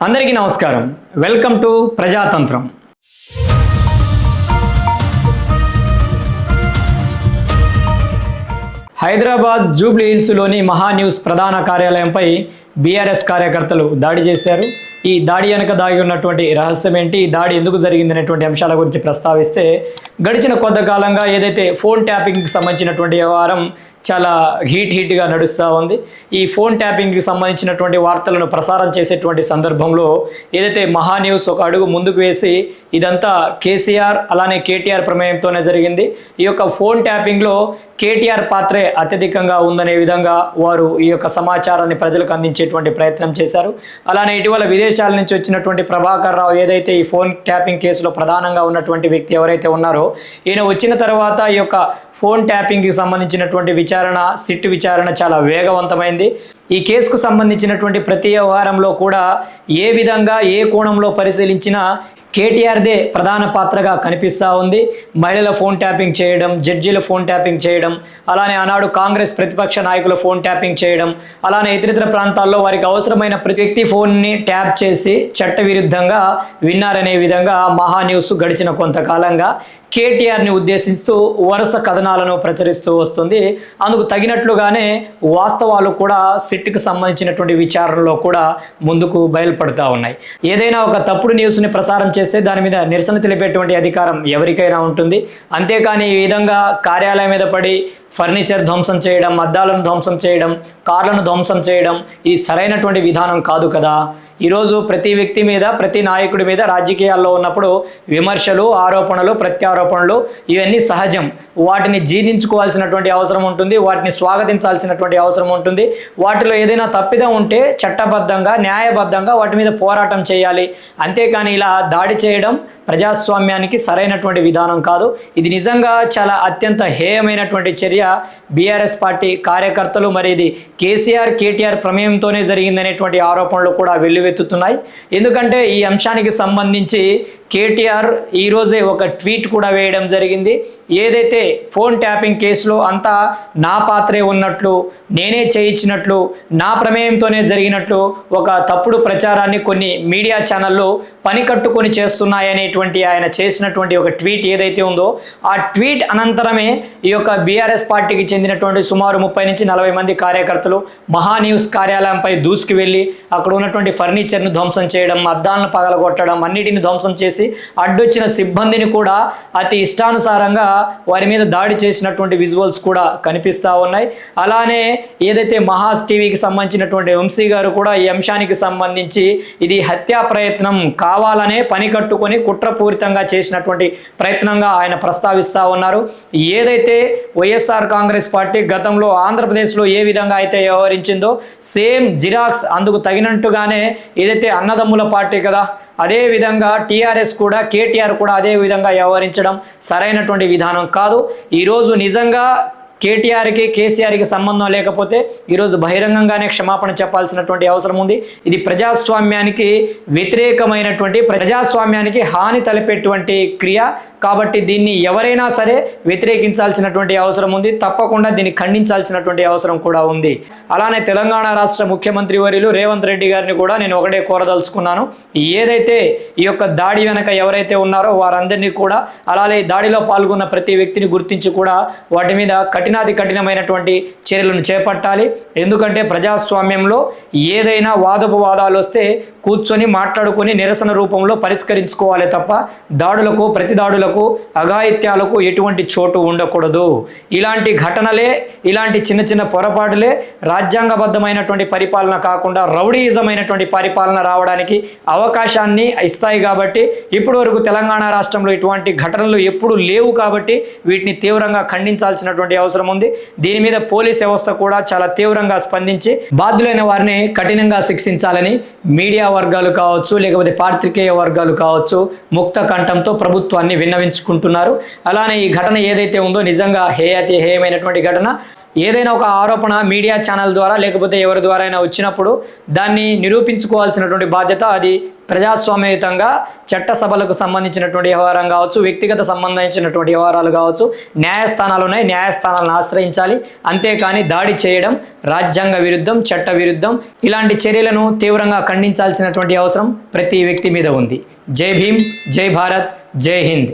అందరికీ నమస్కారం. Welcome to Prajatantram. Hyderabad జూబ్లీ హిల్స్లోని మహా న్యూస్ ప్రధాన కార్యాలయంపై బీఆర్ఎస్ కార్యకర్తలు దాడి చేశారు. ఈ దాడి వెనక దాగి ఉన్నటువంటి రహస్యం ఏంటి, ఈ దాడి ఎందుకు జరిగింది అనేటువంటి అంశాల గురించి ప్రస్తావిస్తే, గడిచిన కొంతకాలంగా ఏదైతే ఫోన్ ట్యాపింగ్కి సంబంధించినటువంటి వ్యవహారం చాలా హీట్గా నడుస్తూ ఉంది. ఈ ఫోన్ ట్యాపింగ్కి సంబంధించినటువంటి వార్తలను ప్రసారం చేసేటువంటి సందర్భంలో ఏదైతే మహా న్యూస్ ఒక అడుగు ముందుకు వేసి ఇదంతా కేసీఆర్ అలానే కేటీఆర్ ప్రమేయంతోనే జరిగింది, ఈ యొక్క ఫోన్ ట్యాపింగ్లో కేటీఆర్ పాత్రే అత్యధికంగా ఉందనే విధంగా వారు ఈ యొక్క సమాచారాన్ని ప్రజలకు అందించేటువంటి ప్రయత్నం చేశారు. అలానే ఇటీవల విదేశాల నుంచి వచ్చినటువంటి ప్రభాకర్ రావు ఏదైతే ఈ ఫోన్ ట్యాపింగ్ కేసులో ప్రధానంగా ఉన్నటువంటి వ్యక్తి ఎవరైతే ఉన్నారో, ఈయన వచ్చిన తర్వాత ఈ యొక్క ఫోన్ ట్యాపింగ్కి సంబంధించినటువంటి సిట్ విచారణ చాలా వేగవంతమైంది. ఈ కేసుకు సంబంధించినటువంటి ప్రతి వ్యవహారంలో కూడా ఏ విధంగా ఏ కోణంలో పరిశీలించినా కేటీఆర్దే ప్రధాన పాత్రగా కనిపిస్తూ ఉంది. మహిళల ఫోన్ ట్యాపింగ్ చేయడం, జడ్జీల ఫోన్ ట్యాపింగ్ చేయడం, అలానే ఆనాడు కాంగ్రెస్ ప్రతిపక్ష నాయకుల ఫోన్ ట్యాపింగ్ చేయడం, అలానే ఇతరితర ప్రాంతాల్లో వారికి అవసరమైన ప్రతి వ్యక్తి ఫోన్ని ట్యాప్ చేసి చట్టవిరుద్ధంగా విన్నారనే విధంగా మహా న్యూస్ గడిచిన కొంతకాలంగా కేటీఆర్ని ఉద్దేశిస్తూ వరుస కథనాలను ప్రచురిస్తూ వస్తుంది. అందుకు తగినట్లుగానే వాస్తవాలు కూడా సిట్కి సంబంధించినటువంటి విచారణలో కూడా ముందుకు బయలుపడుతూ ఉన్నాయి. ఏదైనా ఒక తప్పుడు న్యూస్ని ప్రసారం చేస్తే దాని మీద నిరసన తెలిపేటువంటి అధికారం ఎవరికైనా ఉంటుంది. అంతేకాని ఈ విధంగా కార్యాలయం మీద పడి ఫర్నిచర్ ధ్వంసం చేయడం, అద్దాలను ధ్వంసం చేయడం, కార్లను ధ్వంసం చేయడం ఇది సరైనటువంటి విధానం కాదు కదా. ఈరోజు ప్రతి వ్యక్తి మీద, ప్రతి నాయకుడి మీద రాజకీయాల్లో ఉన్నప్పుడు విమర్శలు, ఆరోపణలు, ప్రత్యారోపణలు ఇవన్నీ సహజం. వాటిని జీర్ణించుకోవాల్సినటువంటి అవసరం ఉంటుంది, వాటిని స్వాగతించాల్సినటువంటి అవసరం ఉంటుంది. వాటిలో ఏదైనా తప్పిదం ఉంటే చట్టబద్ధంగా, న్యాయబద్ధంగా వాటి మీద పోరాటం చేయాలి. అంతేకాని ఇలా దాడి చేయడం ప్రజాస్వామ్యానికి సరైనటువంటి విధానం కాదు. ఇది నిజంగా చాలా అత్యంత హేయమైనటువంటి చర్య. బీఆర్ఎస్ పార్టీ కార్యకర్తలు మరి ఇది కేసీఆర్, కేటీఆర్ ప్రమేయంతోనే జరిగిందనేటువంటి ఆరోపణలు కూడా వెల్లువెత్తుతున్నాయి. ఎందుకంటే ఈ అంశానికి సంబంధించి కేటీఆర్ ఈరోజే ఒక ట్వీట్ కూడా వేయడం జరిగింది. ఏదైతే ఫోన్ ట్యాపింగ్ కేసులో అంతా నా పాత్రే ఉన్నట్లు, నేనే చేయించినట్లు, నా ప్రమేయంతోనే జరిగినట్లు ఒక తప్పుడు ప్రచారాన్ని కొన్ని మీడియా ఛానళ్ళు పని కట్టుకొని చేస్తున్నాయనేటువంటి ఆయన చేసినటువంటి ఒక ట్వీట్ ఏదైతే ఉందో, ఆ ట్వీట్ అనంతరమే ఈ యొక్క బీఆర్ఎస్ పార్టీకి చెందినటువంటి సుమారు 30 నుంచి 40 మంది కార్యకర్తలు మహా న్యూస్ కార్యాలయంపై దూసుకు వెళ్ళి అక్కడ ఉన్నటువంటి ఫర్నిచర్ను ధ్వంసం చేయడం, అద్దాలను పగలగొట్టడం, అన్నిటిని ధ్వంసం చేసి అడ్డొచ్చిన సిబ్బందిని కూడా అతి ఇష్టానుసారంగా వారి మీద దాడి చేసినటువంటి విజువల్స్ కూడా కనిపిస్తూ ఉన్నాయి. అలానే ఏదైతే మహాస్ టీవీకి సంబంధించినటువంటి వంశీ గారు కూడా ఈ అంశానికి సంబంధించి ఇది హత్యా ప్రయత్నం, కావాలనే పని కట్టుకొని కుట్రపూరితంగా చేసినటువంటి ప్రయత్నంగా ఆయన ప్రస్తావిస్తూ ఉన్నారు. ఏదైతే వైఎస్ఆర్ కాంగ్రెస్ పార్టీ గతంలో ఆంధ్రప్రదేశ్లో ఏ విధంగా అయితే వ్యవహరించిందో సేమ్ జిరాక్స్ అందుకు తగినట్టుగానే ఏదైతే అన్నదమ్ముల పార్టీ కదా, అదే విధంగా టీఆర్ఎస్ కూడా, కేటీఆర్ కూడా అదే విధంగా వ్యవహరించడం సరైనటువంటి విధానం కాదు. ఈరోజు నిజంగా కేటీఆర్కి, కేసీఆర్కి సంబంధం లేకపోతే ఈరోజు బహిరంగంగానే క్షమాపణ చెప్పాల్సినటువంటి అవసరం ఉంది. ఇది ప్రజాస్వామ్యానికి వ్యతిరేకమైనటువంటి, ప్రజాస్వామ్యానికి హాని తలపెట్టువంటి క్రియ కాబట్టి దీన్ని ఎవరైనా సరే వ్యతిరేకించాల్సినటువంటి అవసరం ఉంది. తప్పకుండా దీన్ని ఖండించాల్సినటువంటి అవసరం కూడా ఉంది. అలానే తెలంగాణ రాష్ట్ర ముఖ్యమంత్రి వర్యులు రేవంత్ రెడ్డి గారిని కూడా నేను ఒకటే కోరదలుచుకున్నాను. ఏదైతే ఈ యొక్క దాడి వెనక ఎవరైతే ఉన్నారో వారందరినీ కూడా, అలాగే దాడిలో పాల్గొన్న ప్రతి వ్యక్తిని గుర్తించి కూడా వాటి మీద కఠినమైనటువంటి చర్యలను చేపట్టాలి. ఎందుకంటే ప్రజాస్వామ్యంలో ఏదైనా వాదోపవాదాలు వస్తే కూర్చొని మాట్లాడుకొని నిరసన రూపంలో పరిష్కరించుకోవాలి తప్ప దాడులకు, ప్రతి దాడులకు, అఘాయిత్యాలకు ఎటువంటి చోటు ఉండకూడదు. ఇలాంటి ఘటనలే, ఇలాంటి చిన్న చిన్న పొరపాటులే రాజ్యాంగబద్ధమైనటువంటి పరిపాలన కాకుండా రౌడీయిజమైనటువంటి పరిపాలన రావడానికి అవకాశాన్ని ఇస్తాయి. కాబట్టి ఇప్పటి వరకు తెలంగాణ రాష్ట్రంలో ఇటువంటి ఘటనలు ఎప్పుడు లేవు కాబట్టి వీటిని తీవ్రంగా ఖండించాల్సినటువంటి అవసరం ఉంది. దీని మీద పోలీస్ వ్యవస్థ కూడా చాలా తీవ్రంగా స్పందించి బాధ్యులైన వారిని కఠినంగా శిక్షించాలని మీడియా వర్గాలు కావచ్చు, లేకపోతే పాత్రికేయ వర్గాలు కావచ్చు ముక్త కంఠంతో ప్రభుత్వాన్ని విన్నవించుకుంటున్నారు. అలానే ఈ ఘటన ఏదైతే ఉందో నిజంగా హేయమైనటువంటి ఘటన. ఏదైనా ఒక ఆరోపణ మీడియా ఛానల్ ద్వారా లేకపోతే ఎవరి ద్వారా అయినా వచ్చినప్పుడు దాన్ని నిరూపించుకోవాల్సినటువంటి బాధ్యత అది ప్రజాస్వామ్యయుతంగా చట్టసభలకు సంబంధించినటువంటి వ్యవహారం కావచ్చు, వ్యక్తిగత సంబంధించినటువంటి వ్యవహారాలు కావచ్చు, న్యాయస్థానాలు ఉన్నాయి, న్యాయస్థానాలను ఆశ్రయించాలి. అంతేకాని దాడి చేయడం రాజ్యాంగ విరుద్ధం, చట్ట విరుద్ధం. ఇలాంటి చర్యలను తీవ్రంగా ఖండించాల్సినటువంటి అవసరం ప్రతి వ్యక్తి మీద ఉంది. జై భీమ్, జై భారత్, జై హింద్.